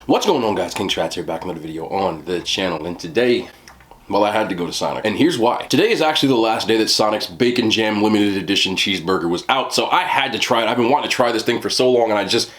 What's going on, guys? King Strats here, back with another video on the channel, and today, well, I had to go to Sonic, and here's why. Today is actually the last day that Sonic's Bacon Jam Limited Edition Cheeseburger was out, so I had to try it. I've been wanting to try this thing for so long, and I just,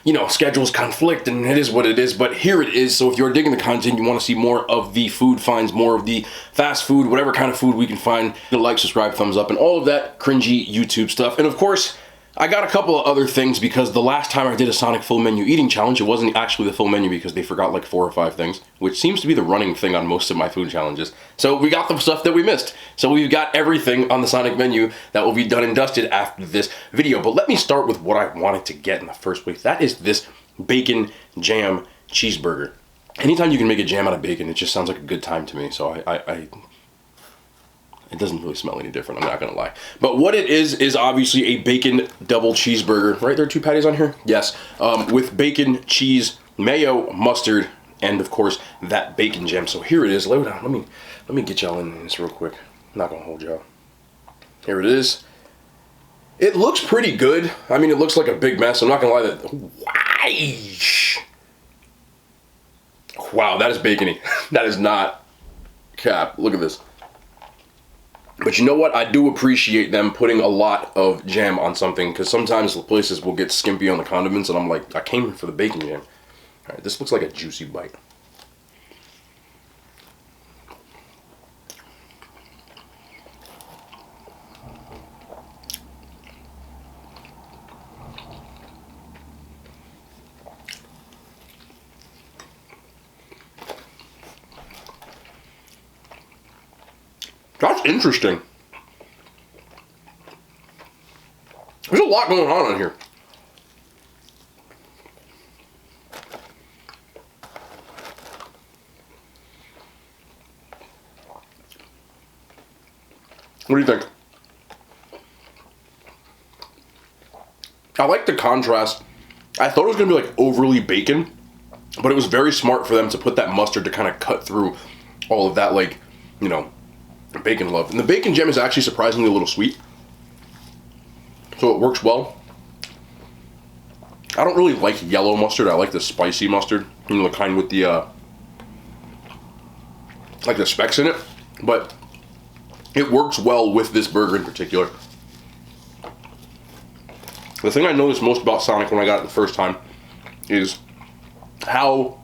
you know, schedules conflict, and it is what it is, but here it is. So if you're digging the content, you want to see more of the food finds, more of the fast food, whatever kind of food we can find, like, subscribe, thumbs up, and all of that cringy YouTube stuff. And of course, I got a couple of other things because the last time I did a Sonic full menu eating challenge, it wasn't actually the full menu because they forgot like 4 or 5 things, which seems to be the running thing on most of my food challenges. So we got the stuff that we missed. So we've got everything on the Sonic menu that will be done and dusted after this video. But let me start with what I wanted to get in the first place. That is this bacon jam cheeseburger. Anytime you can make a jam out of bacon, it just sounds like a good time to me. So it doesn't really smell any different, I'm not gonna lie. But what it is obviously a bacon double cheeseburger. Right, there are 2 patties on here? Yes. With bacon, cheese, mayo, mustard, and of course, that bacon jam. So here it is. Let me get y'all in this real quick. I'm not gonna hold y'all. Here it is. It looks pretty good. I mean, it looks like a big mess. I'm not gonna lie. Wow, that is bacony. That is not cap. Look at this. But you know what? I do appreciate them putting a lot of jam on something, because sometimes the places will get skimpy on the condiments, and I'm like, I came here for the bacon jam. All right, this looks like a juicy bite. That's interesting. There's a lot going on in here. What do you think? I like the contrast. I thought it was gonna be like overly bacon, but it was very smart for them to put that mustard to kind of cut through all of that, like, you know, bacon love. And the bacon jam is actually surprisingly a little sweet, so it works well. I don't really like yellow mustard. I like the spicy mustard, you know, the kind with the like the specks in it, but it works well with this burger in particular. The thing I noticed most about Sonic when I got it the first time is how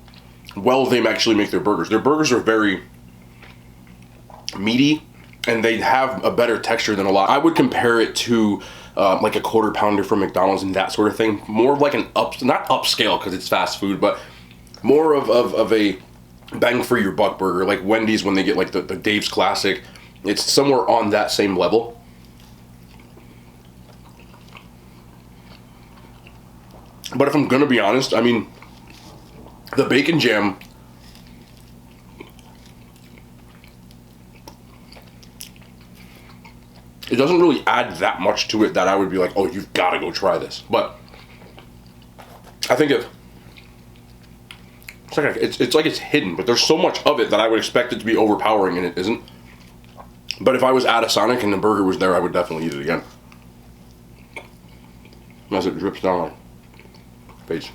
well they actually make their burgers. Their burgers are very meaty, and they have a better texture than a lot. I would compare it to like a quarter pounder from McDonald's and that sort of thing. More of like an not upscale because it's fast food, but more of a bang for your buck burger, like Wendy's when they get like the Dave's Classic. It's somewhere on that same level. But if I'm gonna be honest, I mean, the bacon jam, it doesn't really add that much to it that I would be like, oh, you've got to go try this. But I think it's like it's hidden, but there's so much of it that I would expect it to be overpowering, and it isn't. But if I was at a Sonic and the burger was there, I would definitely eat it again. As it drips down my face.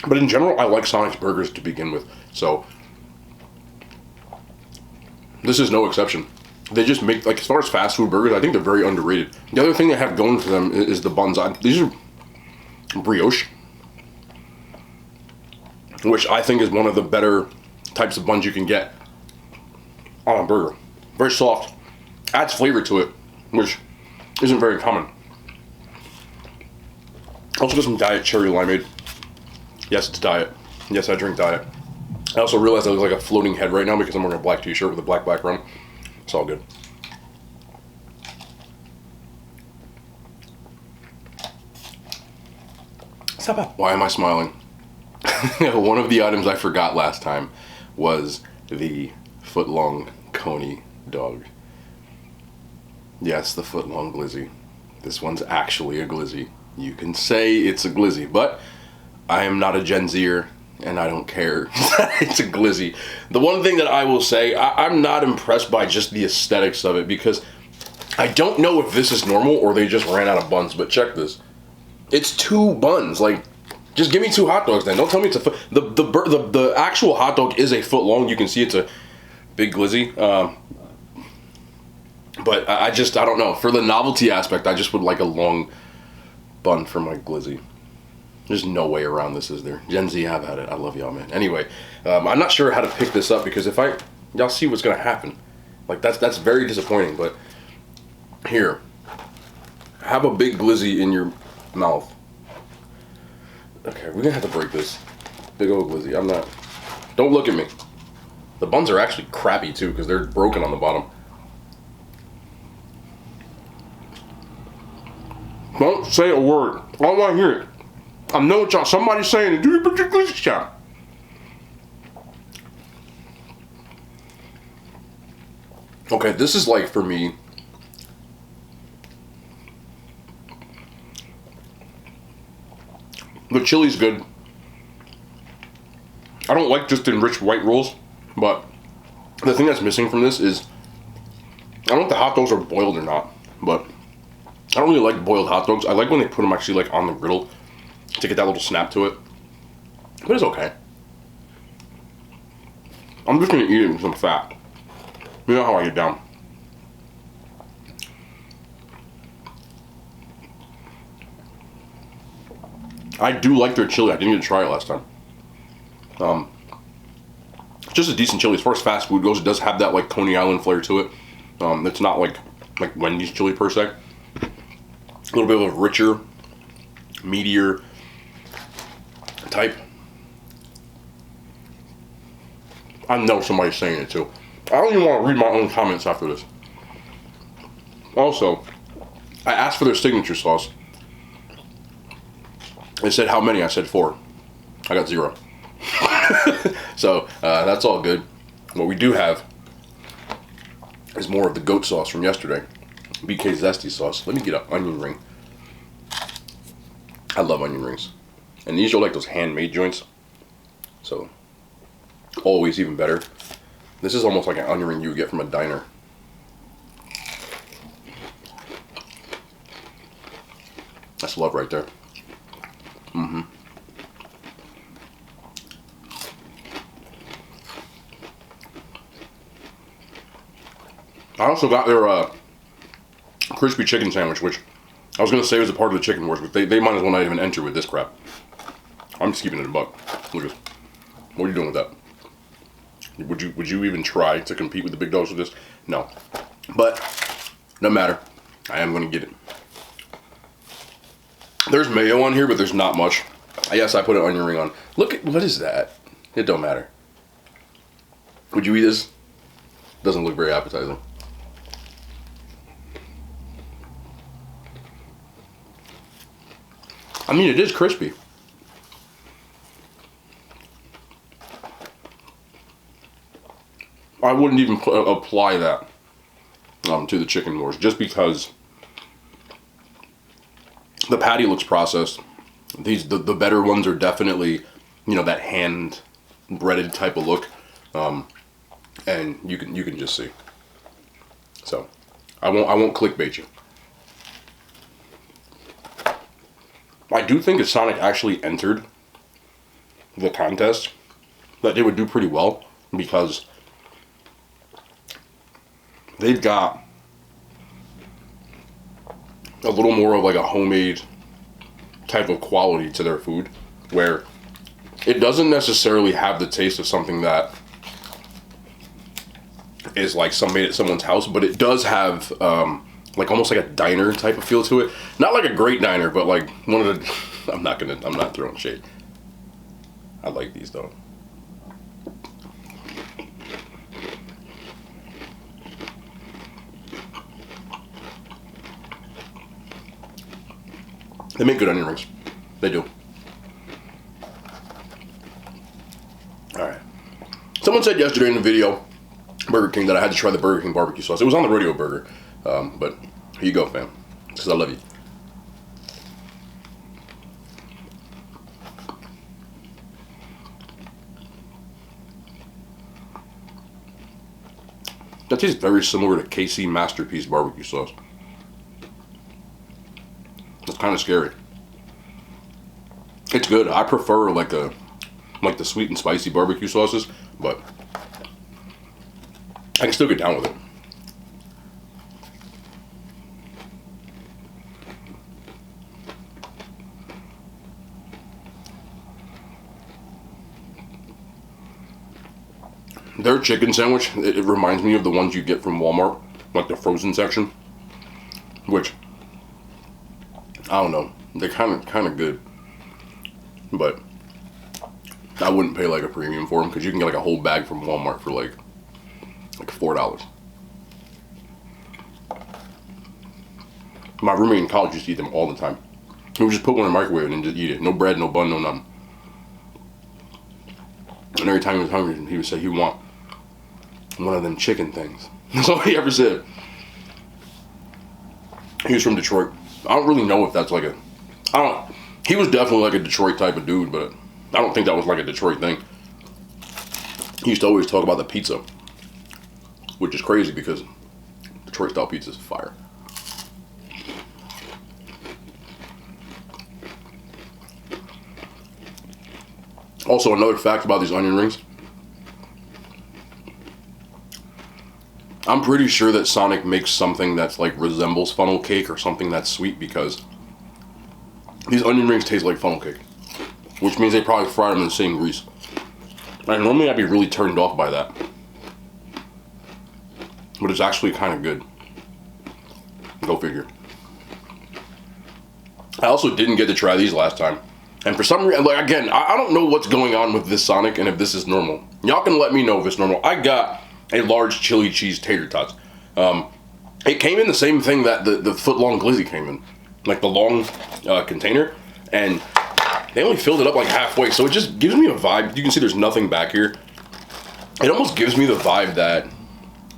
But in general, I like Sonic's burgers to begin with, so this is no exception. They just make, like, as far as fast food burgers, I think they're very underrated. The other thing they have going for them is the buns. These are brioche, which I think is one of the better types of buns you can get on a burger. Very soft, adds flavor to it, which isn't very common. Also got some diet cherry limeade. Yes, it's diet. Yes, I drink diet. I also realized I look like a floating head right now because I'm wearing a black t-shirt with a black background. It's all good. Stop it. Why am I smiling? One of the items I forgot last time was the foot-long coney dog. Yes, the foot-long glizzy. This one's actually a glizzy. You can say it's a glizzy, but I am not a Gen Zer, and I don't care. It's a glizzy. The one thing that I will say, I'm not impressed by just the aesthetics of it, because I don't know if this is normal or they just ran out of buns, but check this. It's 2 buns. Like, Just give me 2 hot dogs then. Don't tell me it's a foot. The actual hot dog is a foot long. You can see it's a big glizzy. But I don't know. For the novelty aspect, I just would like a long bun for my glizzy. There's no way around this, is there? Gen Z, have at it. I love y'all, man. Anyway, I'm not sure how to pick this up because if y'all see what's gonna happen. Like that's very disappointing. But here, have a big glizzy in your mouth. Okay, we're gonna have to break this big old glizzy. I'm not. Don't look at me. The buns are actually crappy too because they're broken on the bottom. Don't say a word. I don't want to hear it. I know what y'all. Somebody's saying it. Do you put your glizzy shot? Okay, this is like for me. The chili's good. I don't like just enriched white rolls, but the thing that's missing from this is I don't know if the hot dogs are boiled or not, but I don't really like boiled hot dogs. I like when they put them actually like on the griddle to get that little snap to it. But it's okay. I'm just gonna eat it with some fat. You know how I get down. I do like their chili. I didn't get to try it last time. Just a decent chili. As far as fast food goes, it does have that like Coney Island flair to it. It's not like Wendy's chili per se. A little bit of a richer, meatier type. I know somebody's saying it too. I don't even want to read my own comments after this. Also, I asked for their signature sauce. They said how many? I said 4. I got 0. So that's all good. What we do have is more of the goat sauce from yesterday. BK Zesty sauce. Let me get an onion ring. I love onion rings. And these are like those handmade joints. So, always even better. This is almost like an onion ring you would get from a diner. That's love right there. I also got their crispy chicken sandwich, which I was going to say was a part of the chicken wars, but they might as well not even enter with this crap. I'm just keeping it a buck. Look at this. What are you doing with that? Would you even try to compete with the big dogs with this? No. But, no matter. I am going to get it. There's mayo on here, but there's not much. Yes, I put an onion ring on. Look at, what is that? It don't matter. Would you eat this? Doesn't look very appetizing. I mean, it is crispy. I wouldn't even apply that to the chicken wars just because the patty looks processed. The better ones are definitely, you know, that hand breaded type of look, and you can just see. So I won't clickbait you. I do think if Sonic actually entered the contest, that they would do pretty well because they've got a little more of like a homemade type of quality to their food, where it doesn't necessarily have the taste of something that is like made at someone's house, but it does have like almost like a diner type of feel to it. Not like a great diner, but like one of the I'm not throwing shade. I like these though. They make good onion rings. They do. Alright. Someone said yesterday in the video, Burger King, that I had to try the Burger King barbecue sauce. It was on the rodeo burger. But here you go, fam. Because I love you. That tastes very similar to KC Masterpiece barbecue sauce. It's kind of scary. It's good. I prefer like the sweet and spicy barbecue sauces, but I can still get down with it. Their chicken sandwich, it reminds me of the ones you get from Walmart, like the frozen section, which, I don't know, they're kind of good, but I wouldn't pay like a premium for them because you can get like a whole bag from Walmart for like $4. My roommate in college used to eat them all the time. He would just put one in the microwave and just eat it. No bread, no bun, no nothing. And every time he was hungry, he would say he would want one of them chicken things. That's all he ever said. He was from Detroit. I don't really know if that's like he was definitely like a Detroit type of dude, but I don't think that was like a Detroit thing. He used to always talk about the pizza, which is crazy because Detroit style pizza is fire. Also, another fact about these onion rings. I'm pretty sure that Sonic makes something that's like resembles funnel cake or something that's sweet because these onion rings taste like funnel cake, which means they probably fry them in the same grease. And normally I'd be really turned off by that, but it's actually kind of good. Go figure. I also didn't get to try these last time. And for some reason, like again, I don't know what's going on with this Sonic and if this is normal. Y'all can let me know if it's normal. I got a large chili cheese tater tots. It came in the same thing that the foot-long glizzy came in. Like the long container. And they only filled it up like halfway. So it just gives me a vibe. You can see there's nothing back here. It almost gives me the vibe that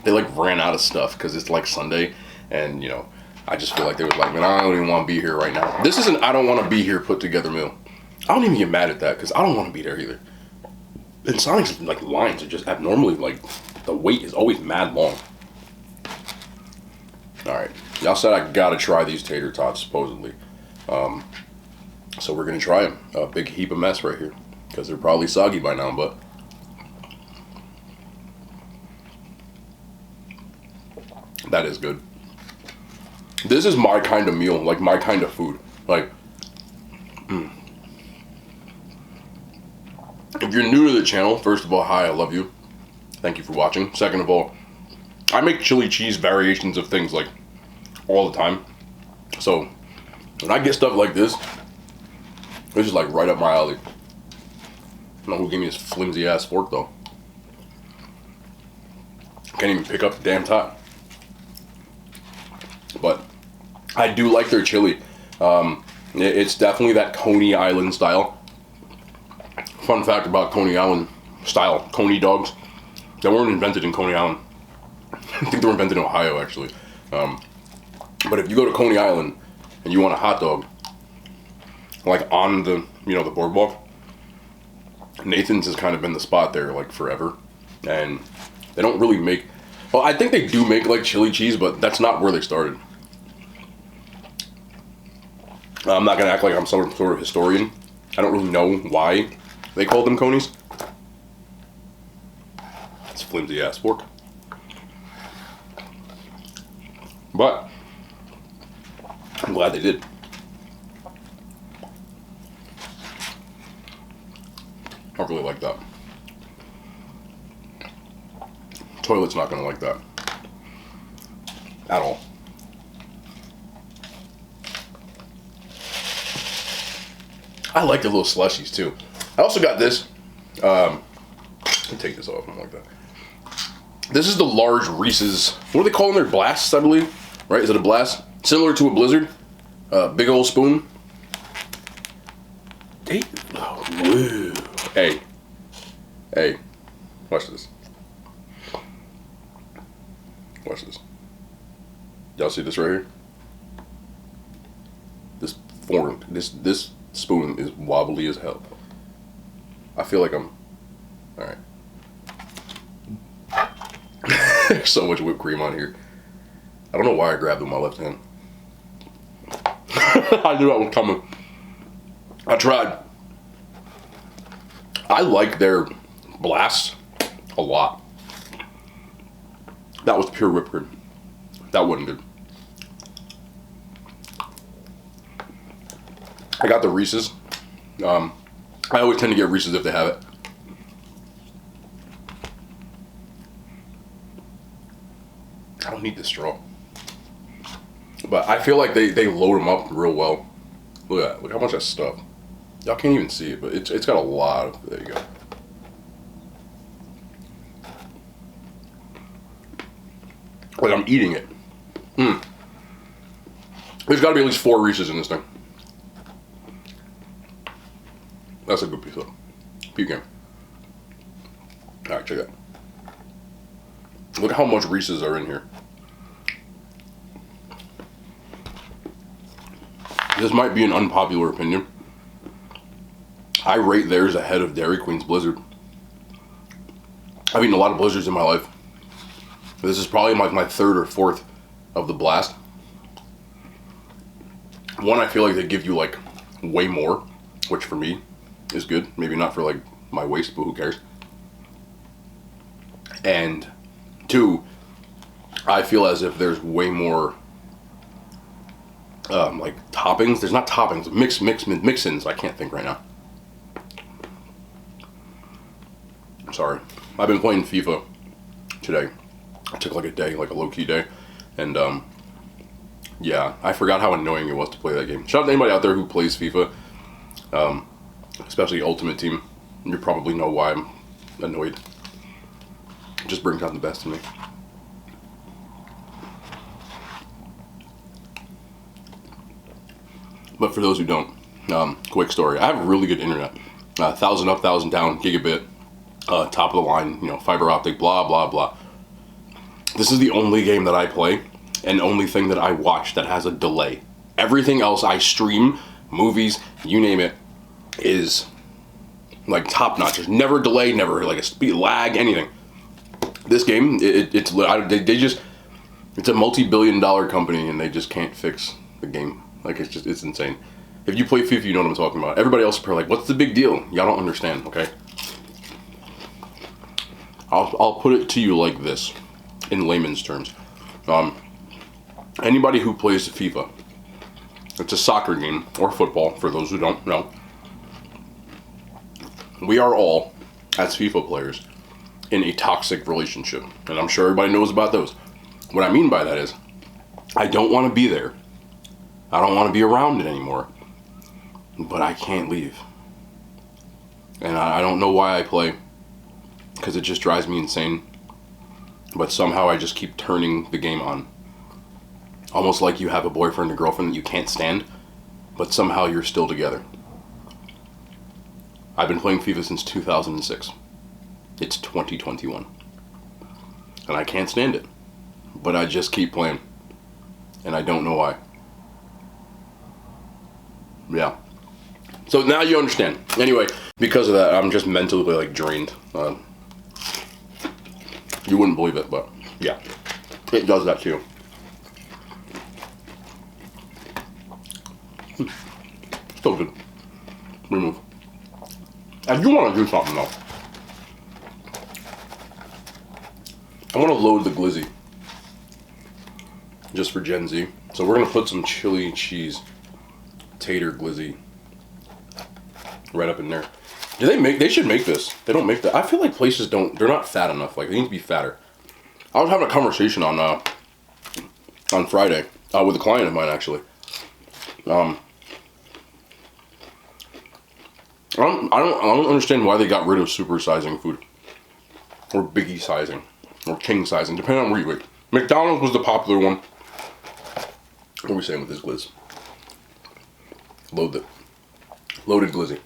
they like ran out of stuff because it's like Sunday. And you know, I just feel like they was like, man, I don't even want to be here right now. This is an I don't want to be here put together meal. I don't even get mad at that because I don't want to be there either. And Sonic's like lines are just abnormally like the wait is always mad long. Alright, y'all said I gotta try these tater tots supposedly. So we're gonna try them. A big heap of mess right here because they're probably soggy by now, but that is good. This is my kind of meal, like my kind of food. Like, if you're new to the channel, first of all, hi, I love you. Thank you for watching. Second of all, I make chili cheese variations of things like all the time. So when I get stuff like this is like right up my alley. I don't know who gave me this flimsy ass fork though. Can't even pick up the damn top. But I do like their chili. It's definitely that Coney Island style. Fun fact about Coney Island style Coney dogs. They weren't invented in Coney Island. I think they were invented in Ohio actually. But if you go to Coney Island and you want a hot dog, like on the, you know, the boardwalk, Nathan's has kind of been the spot there like forever. And they don't really make, well, I think they do make like chili cheese, but that's not where they started. I'm not gonna act like I'm some sort of historian. I don't really know why they called them conies. It's a flimsy ass fork. But I'm glad they did. I really like that. Toilet's not gonna like that. At all. I like the little slushies too. I also got this. Let me take this off. I don't like that. This is the large Reese's. What do they call them? Their blasts, I believe. Right? Is it a blast? Similar to a Blizzard. Big old spoon. Hey. Oh, woo. Hey. Hey. Watch this. Watch this. Y'all see this right here? This form. This spoon is wobbly as hell. I feel like I'm... Alright. There's so much whipped cream on here. I don't know why I grabbed it with my left hand. I knew that was coming. I tried. I like their Blast a lot. That was pure whipped cream. That wasn't good. I got the Reese's. I always tend to get Reese's if they have it. I don't need this straw. But I feel like they load them up real well. Look at that. Look how much that's stuff. Y'all can't even see it, but it's got a lot of... There you go. Like I'm eating it. There's got to be at least 4 Reese's in this thing. That's a good piece of pecan. Alright, check it out. Look at how much Reese's are in here. This might be an unpopular opinion. I rate theirs ahead of Dairy Queen's Blizzard. I've eaten a lot of Blizzards in my life. This is probably my 3rd or 4th of the Blast. One, I feel like they give you like way more, which for me is good. Maybe not for like my waist, but who cares? And 2, I feel as if there's way more like toppings. There's not toppings, mix-ins. I can't think right now. I'm sorry. I've been playing FIFA today. I took like a day, like a low-key day, and yeah, I forgot how annoying it was to play that game. Shout out to anybody out there who plays FIFA, especially Ultimate Team. You probably know why I'm annoyed. It just brings out the best in me. But for those who don't, quick story. I have really good internet. 1,000 up, 1,000 down, gigabit, top of the line, you know, fiber optic, blah, blah, blah. This is the only game that I play and only thing that I watch that has a delay. Everything else I stream, movies, you name it, is like top notch. There's never delay, never like a speed lag, anything. This game, it's a multi-billion-dollar company and they just can't fix the game. Like it's insane. If you play FIFA, you know what I'm talking about. Everybody else is probably like, what's the big deal? Y'all don't understand, okay? I'll put it to you like this, in layman's terms. Anybody who plays FIFA, it's a soccer game, or football, for those who don't know. We are all, as FIFA players, in a toxic relationship. And I'm sure everybody knows about those. What I mean by that is, I don't want to be there. I don't want to be around it anymore. But I can't leave. And I don't know why I play, because it just drives me insane. But somehow I just keep turning the game on. Almost like you have a boyfriend or girlfriend that you can't stand, but somehow you're still together. I've been playing FIFA since 2006. It's 2021. And I can't stand it. But I just keep playing. And I don't know why. Yeah. So now you understand. Anyway, because of that, I'm just mentally like drained. You wouldn't believe it, but yeah, it does that too. Still good. Remove. I do want to do something though. I want to load the glizzy. Just for Gen Z. So we're going to put some chili cheese tater glizzy right up in there. They should make this. They don't make that. I feel like places they're not fat enough. Like, they need to be fatter. I was having a conversation on Friday with a client of mine, actually. I don't understand why they got rid of supersizing food. Or biggie sizing. Or king sizing, depending on where you eat. McDonald's was the popular one. What are we saying with this glizz? Loaded glizzy.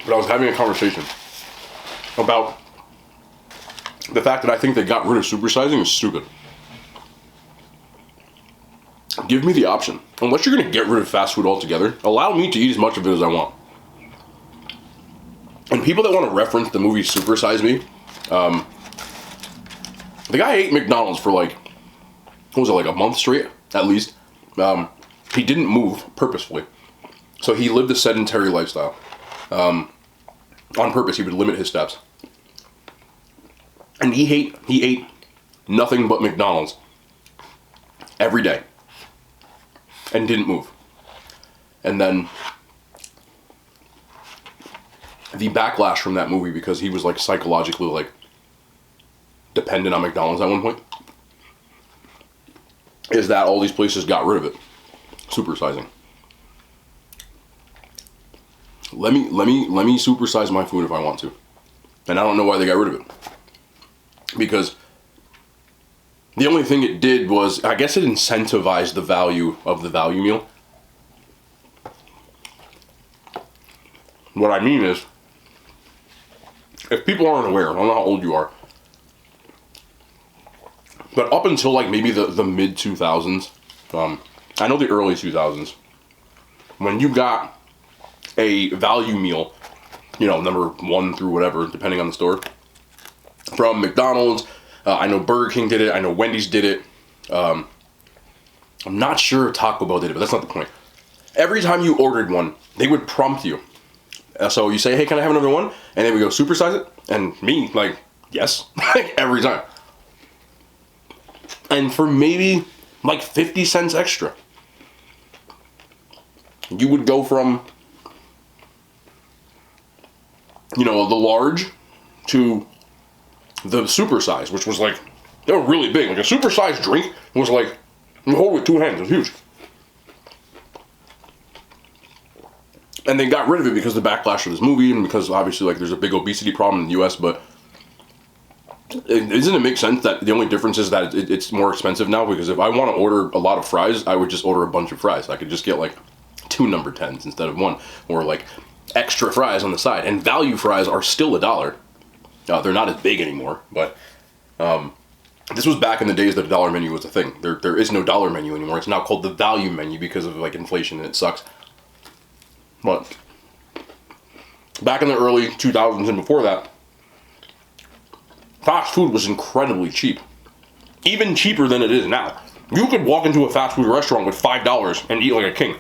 But I was having a conversation about the fact that I think they got rid of supersizing is stupid. Give me the option. Unless you're going to get rid of fast food altogether, allow me to eat as much of it as I want. And people that want to reference the movie Super Size Me, the guy ate McDonald's for like what was it, like a month straight, at least. He didn't move purposefully. So he lived a sedentary lifestyle. On purpose, he would limit his steps. And he ate nothing but McDonald's every day. And didn't move. And then the backlash from that movie, because he was like psychologically like dependent on McDonald's at one point, is that all these places got rid of it. Supersizing. Let me supersize my food if I want to. And I don't know why they got rid of it. Because the only thing it did was, I guess it incentivized the value of the value meal. What I mean is, if people aren't aware, I don't know how old you are, but up until like maybe the mid 2000s, I know the early 2000s, when you got a value meal, you know, number 1 through whatever, depending on the store, from McDonald's, I know Burger King did it, I know Wendy's did it, I'm not sure Taco Bell did it, but that's not the point. Every time you ordered one, they would prompt you. So you say, hey, can I have another one? And then we go, supersize it? And me, like, yes, every time. And for maybe like 50 cents extra, you would go from, you know, the large to the supersize, which was like, they were really big. Like a supersized drink was like, you hold it with 2 hands, it was huge. And they got rid of it because of the backlash of this movie, and because obviously like there's a big obesity problem in the US, but doesn't it make sense that the only difference is that it's more expensive now? Because if I want to order a lot of fries, I would just order a bunch of fries. I could just get like 2 number 10s instead of 1, or like extra fries on the side. And value fries are still $1. They're not as big anymore, but this was back in the days that a dollar menu was a thing. There is no dollar menu anymore. It's now called the value menu because of like inflation, and it sucks. But back in the early 2000s and before that, fast food was incredibly cheap. Even cheaper than it is now. You could walk into a fast food restaurant with $5 and eat like a king.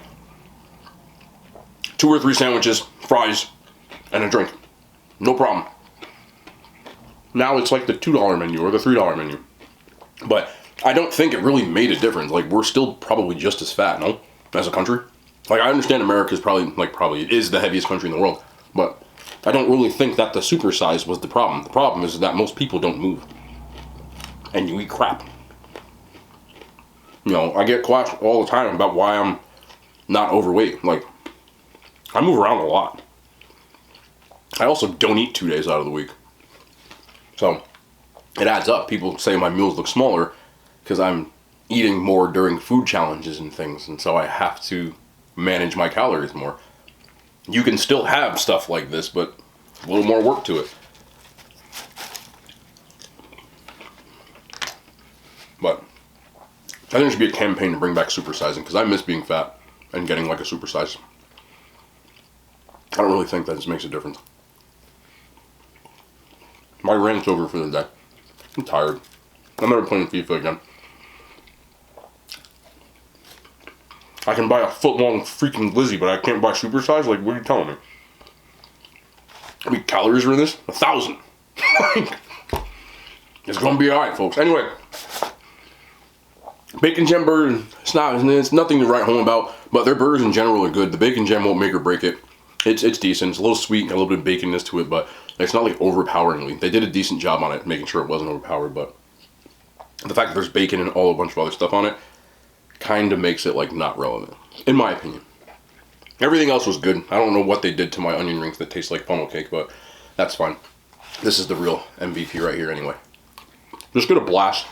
2 or 3 sandwiches, fries, and a drink. No problem. Now it's like the $2 menu or the $3 menu. But I don't think it really made a difference. Like, we're still probably just as fat, no? As a country. Like, I understand America's probably is the heaviest country in the world. But I don't really think that the supersize was the problem. The problem is that most people don't move. And you eat crap. You know, I get questioned all the time about why I'm not overweight. Like, I move around a lot. I also don't eat 2 days out of the week. So, it adds up. People say my meals look smaller because I'm eating more during food challenges and things. And so I have to manage my calories more. You can still have stuff like this, but a little more work to it. But I think there should be a campaign to bring back supersizing, because I miss being fat and getting like a supersize. I don't really think that this makes a difference. My rant's over for the day. I'm tired. I'm never playing FIFA again. I can buy a foot-long freaking Lizzie, but I can't buy supersize? Like, what are you telling me? How many calories are in this? 1,000. It's gonna be alright, folks. Anyway, Bacon Gem Burger, it's nothing to write home about, but their burgers in general are good. The Bacon Gem won't make or break it. It's decent. It's a little sweet and a little bit of baconness to it, but it's not like overpoweringly. They did a decent job on it, making sure it wasn't overpowered, but the fact that there's bacon and a bunch of other stuff on it kind of makes it like not relevant, in my opinion. Everything else was good. I don't know what they did to my onion rings that taste like funnel cake, but that's fine. This is the real MVP right here anyway. Just get a blast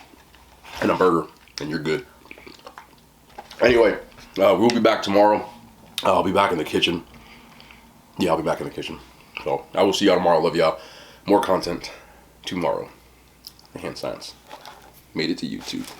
and a burger, and you're good. Anyway, we'll be back tomorrow. I'll be back in the kitchen. Yeah, I'll be back in the kitchen. So, I will see y'all tomorrow. Love y'all. More content tomorrow. Hand science. Made it to YouTube.